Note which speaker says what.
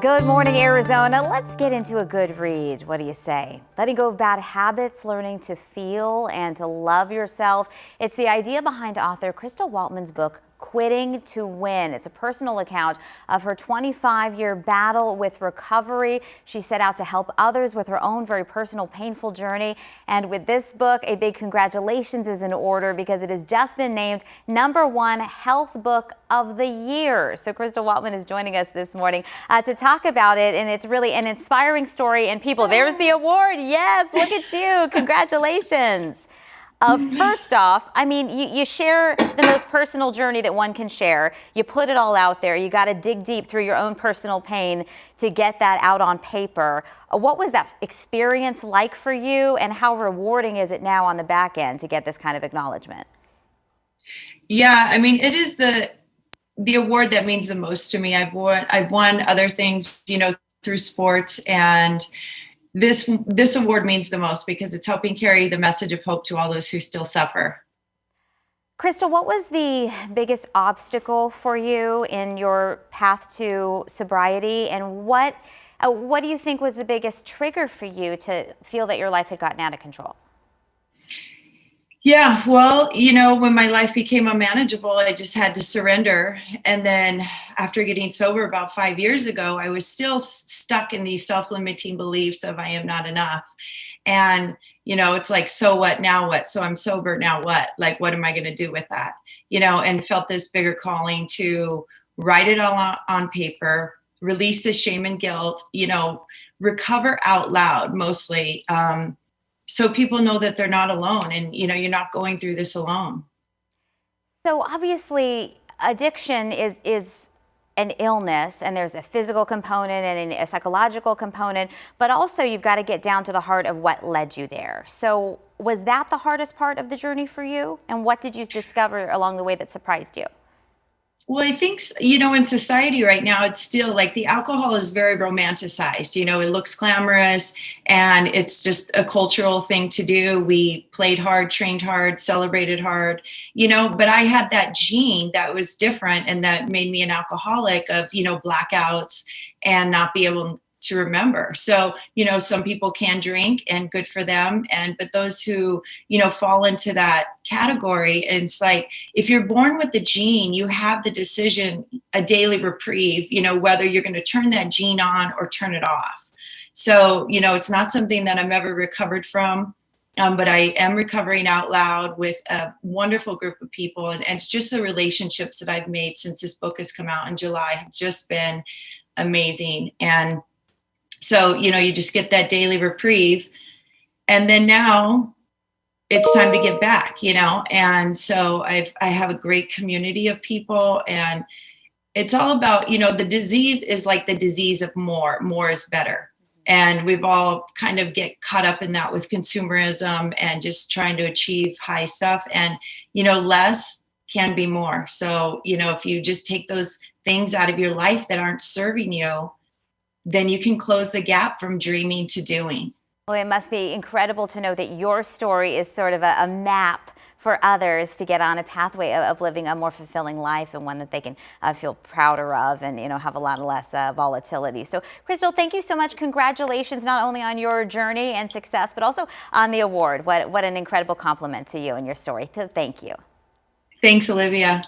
Speaker 1: Good morning, Arizona. Let's get into a good read. What do you say? Letting go of bad habits, learning to feel and to love yourself. It's the idea behind author Crystal Waltman's book, Quitting to Win. It's a personal account of her 25-year battle with recovery. She set out to help others with her own very personal, painful journey. And with this book, a big congratulations is in order because it has just been named #1 health book of the year. So Crystal Waltman is joining us this morning to talk about it. And it's really an inspiring story. And people, there's the award. Yes, look at you. Congratulations. First off, I mean, you share the most personal journey that one can share. You put it all out there. You got to dig deep through your own personal pain to get that out on paper. What was that experience like for you, and how rewarding is it now on the back end to get this kind of acknowledgement?
Speaker 2: Yeah, I mean, it is the award that means the most to me. I've won other things, through sports, and this award means the most because it's helping carry the message of hope to all those who still suffer.
Speaker 1: Crystal, what was the biggest obstacle for you in your path to sobriety, and what do you think was the biggest trigger for you to feel that your life had gotten out of control?
Speaker 2: Yeah, well, when my life became unmanageable, I just had to surrender. And then after getting sober about 5 years ago, I was still stuck in these self-limiting beliefs of I am not enough. And, it's like, so what, now what? So I'm sober, now what? Like, what am I going to do with that? And felt this bigger calling to write it all on paper, release the shame and guilt, recover out loud mostly. So people know that they're not alone, and you're not going through this alone.
Speaker 1: So obviously addiction is an illness, and there's a physical component and a psychological component, but also you've got to get down to the heart of what led you there. So was that the hardest part of the journey for you? And what did you discover along the way that surprised you?
Speaker 2: Well, I think, in society right now, it's still like the alcohol is very romanticized. It looks glamorous and it's just a cultural thing to do. We played hard, trained hard, celebrated hard, but I had that gene that was different and that made me an alcoholic of, blackouts and not be able to remember. So, some people can drink and good for them. But those who, fall into that category, and it's like, if you're born with the gene, you have the decision, a daily reprieve, whether you're going to turn that gene on or turn it off. So, it's not something that I'm ever recovered from. But I am recovering out loud with a wonderful group of people. And it's just the relationships that I've made since this book has come out in July have just been amazing. And so, you just get that daily reprieve. And then now it's time to get back, And so I have a great community of people, and it's all about, the disease is like the disease of more. More is better. And we've all kind of get caught up in that with consumerism and just trying to achieve high stuff. And, less can be more. So, if you just take those things out of your life that aren't serving you, then you can close the gap from dreaming to doing.
Speaker 1: Well, it must be incredible to know that your story is sort of a map for others to get on a pathway of living a more fulfilling life, and one that they can feel prouder of, and have a lot less volatility. So Crystal, thank you so much. Congratulations not only on your journey and success, but also on the award. What an incredible compliment to you and your story. So thank you.
Speaker 2: Thanks, Olivia.